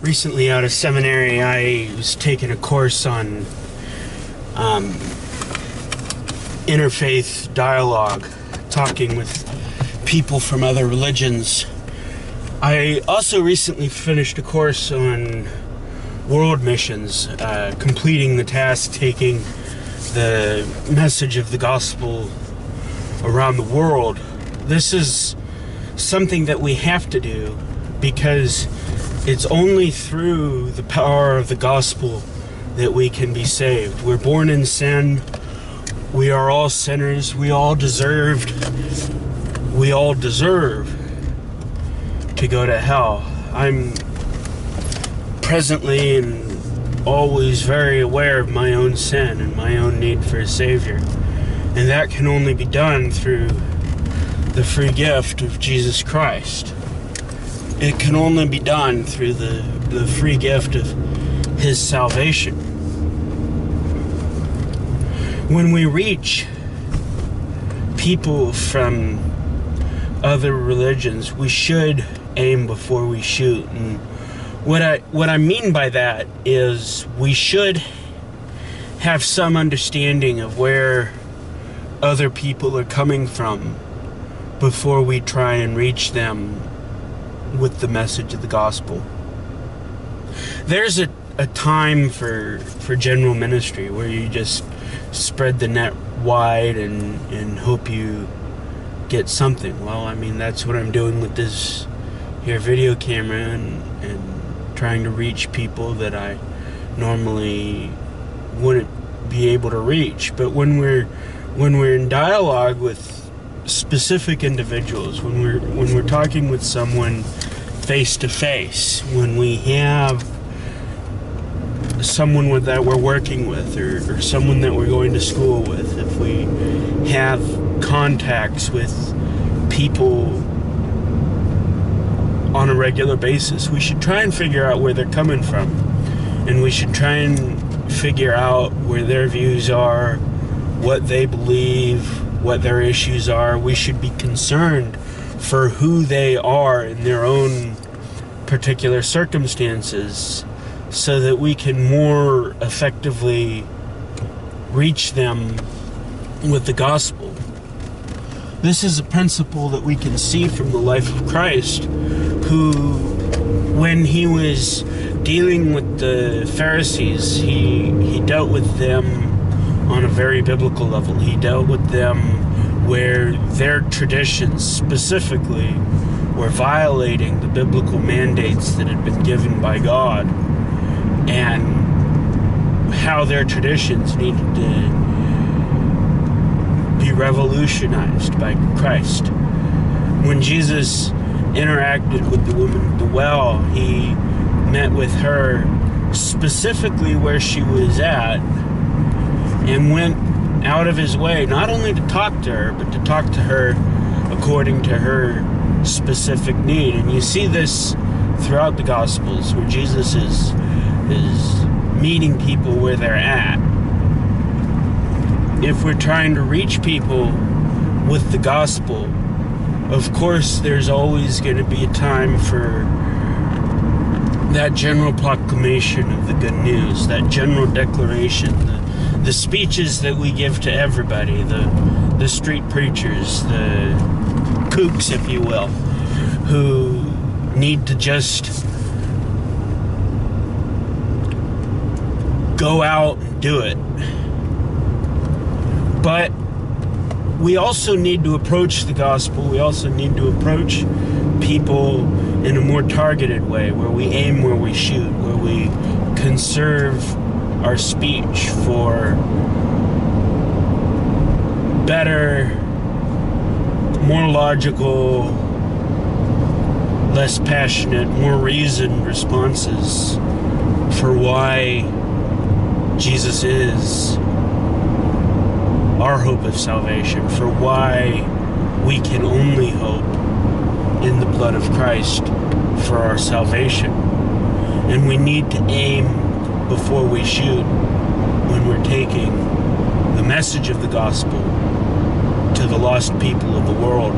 Recently out of seminary, I was taking a course on interfaith dialogue, talking with people from other religions. I also recently finished a course on world missions, completing the task, taking the message of the gospel around the world. This is something that we have to do because it's only through the power of the gospel that we can be saved. We're born in sin. We are all sinners. We all deserve to go to hell. I'm presently and always very aware of my own sin and my own need for a Savior. And that can only be done through the free gift of Jesus Christ. It can only be done through the free gift of His salvation. When we reach people from other religions, we should aim before we shoot. And what I mean by that is we should have some understanding of where other people are coming from before we try and reach them with the message of the gospel. There's a time for general ministry where you just spread the net wide and hope you get something. Well, I mean, that's what I'm doing with this here video camera and trying to reach people that I normally wouldn't be able to reach. But when we're in dialogue with specific individuals, when we're talking with someone face to face, when we have someone that we're working with or someone that we're going to school with, if we have contacts with people on a regular basis, we should try and figure out where they're coming from, and we should try and figure out where their views are, what they believe, what their issues are. We should be concerned for who they are in their own particular circumstances so that we can more effectively reach them with the gospel. This is a principle that we can see from the life of Christ, who, when he was dealing with the Pharisees, he dealt with them on a very biblical level. He dealt with them where their traditions specifically were violating the biblical mandates that had been given by God, and how their traditions needed to be revolutionized by Christ. When Jesus interacted with the woman at the well, he met with her specifically where she was at and went out of his way not only to talk to her, but to talk to her according to her specific need. And you see this throughout the Gospels, where Jesus is meeting people where they're at. If we're trying to reach people with the gospel, of course there's always going to be a time for that general proclamation of the good news, that general declaration, the speeches that we give to everybody, the street preachers, the kooks, if you will, who need to just go out and do it. But we also need to approach the gospel. We also need to approach people in a more targeted way, where we aim where we shoot, where we conserve our speech for better, more logical, less passionate, more reasoned responses for why Jesus is our hope of salvation, for why we can only hope in the blood of Christ for our salvation. And we need to aim before we shoot when we're taking the message of the gospel to the lost people of the world.